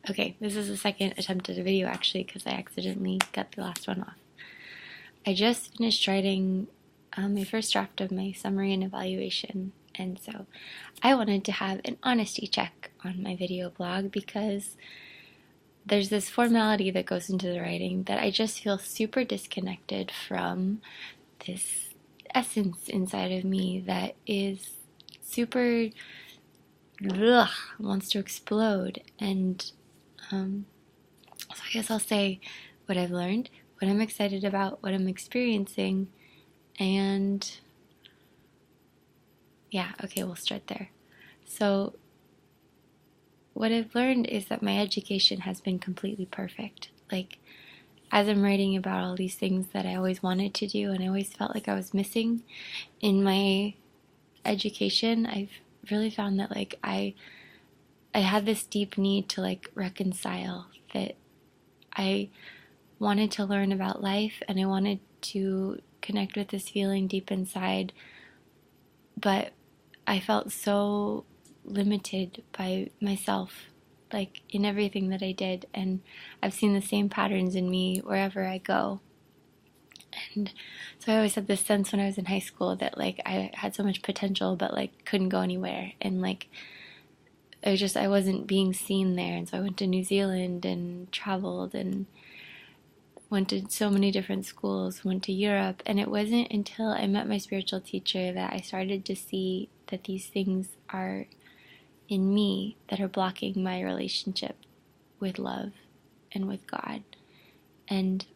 Okay, this is the second attempt at a video actually because I accidentally got the last one off. I just finished writing my first draft of my summary and evaluation, and so I wanted to have an honesty check on my video blog because there's this formality that goes into the writing that I just feel super disconnected from this essence inside of me that is super wants to explode. And so I guess I'll say what I've learned, what I'm excited about, what I'm experiencing, and yeah, okay, we'll start there. So what I've learned is that my education has been completely perfect. Like, as I'm writing about all these things that I always wanted to do and I always felt like I was missing in my education, I've really found that like I had this deep need to like reconcile that I wanted to learn about life and I wanted to connect with this feeling deep inside, but I felt so limited by myself, like in everything that I did. And I've seen the same patterns in me wherever I go. And so I always had this sense when I was in high school that like I had so much potential, but like couldn't go anywhere. And like I wasn't being seen there. And so I went to New Zealand and traveled and went to so many different schools, went to Europe, and it wasn't until I met my spiritual teacher that I started to see that these things are in me that are blocking my relationship with love and with God. And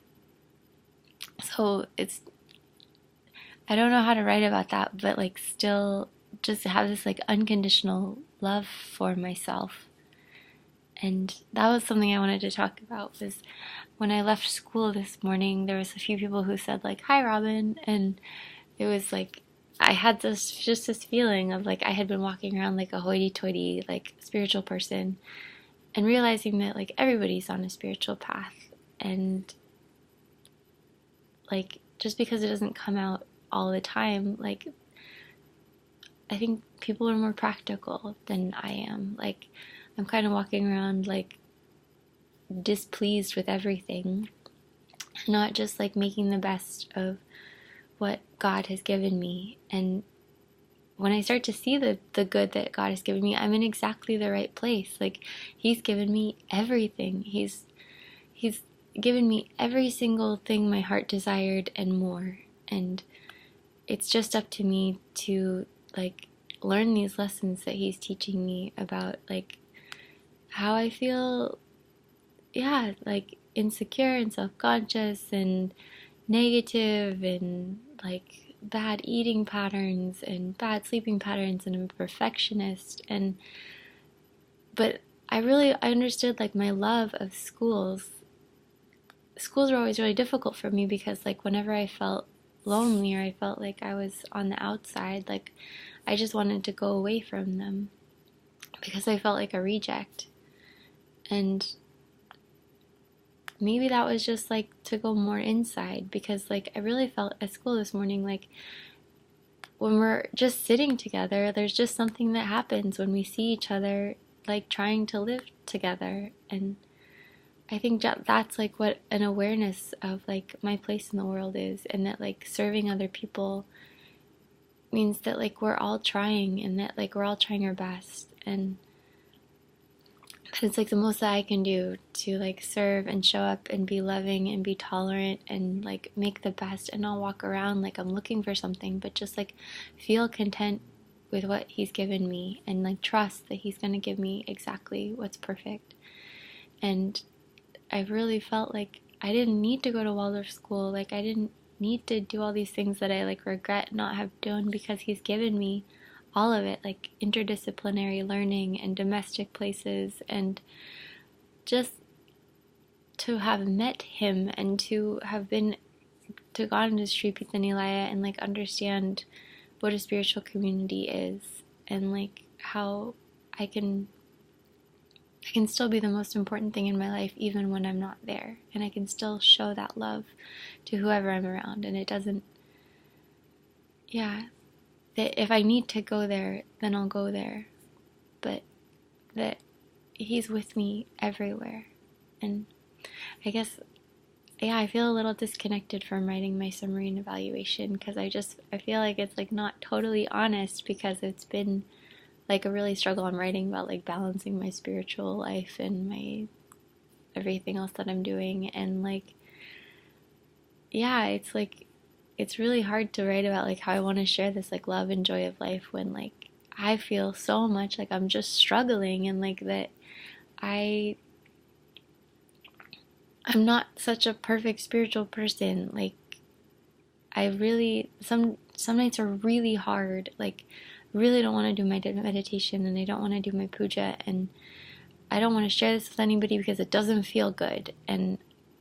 so I don't know how to write about that, but like still just have this like unconditional love for myself. And that was something I wanted to talk about was when I left school this morning, there was a few people who said like, "Hi, Robin." And it was like, I had this feeling of like I had been walking around like a hoity-toity, like spiritual person and realizing that like everybody's on a spiritual path. And like, just because it doesn't come out all the time, like, I think people are more practical than I am. Like, I'm kind of walking around like displeased with everything, not just like making the best of what God has given me. And when I start to see the good that God has given me, I'm in exactly the right place. Like, He's given me everything. He's given me every single thing my heart desired and more. And it's just up to me to like learn these lessons that He's teaching me about like how I feel, yeah, like insecure and self-conscious and negative and like bad eating patterns and bad sleeping patterns, and I'm a perfectionist. And but I understood like my love of schools were always really difficult for me because like whenever I felt lonely or I felt like I was on the outside, like I just wanted to go away from them because I felt like a reject. And maybe that was just like to go more inside because like I really felt at school this morning like when we're just sitting together, there's just something that happens when we see each other like trying to live together. And I think that's like what an awareness of like my place in the world is, and that like serving other people means that like we're all trying and that like we're all trying our best. And it's like the most that I can do to like serve and show up and be loving and be tolerant and like make the best and not walk around like I'm looking for something, but just like feel content with what He's given me and like trust that He's going to give me exactly what's perfect. And I really felt like I didn't need to go to Waldorf school. Like I didn't need to do all these things that I like regret not have done because He's given me all of it, like interdisciplinary learning and domestic places, and just to have met Him and to have been to God into Sri Pita Nilaya and like understand what a spiritual community is and like how I can I can still be the most important thing in my life even when I'm not there, and I can still show that love to whoever I'm around. And it doesn't, yeah, that if I need to go there, then I'll go there. But that he's with me everywhere. And I guess, yeah, I feel a little disconnected from writing my summary and evaluation because I feel like it's like not totally honest because it's been like a really struggle I'm writing about like balancing my spiritual life and my everything else that I'm doing. And like, yeah, it's like, it's really hard to write about like how I want to share this like love and joy of life when like I feel so much like I'm just struggling and like that I I'm not such a perfect spiritual person. Like I really some nights are really hard. Like really don't want to do my meditation and I don't want to do my puja and I don't want to share this with anybody because it doesn't feel good and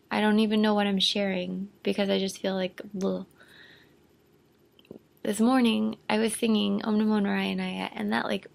I don't even know what I'm sharing because I just feel like bleh. This morning I was singing Om Namo Narayana and that like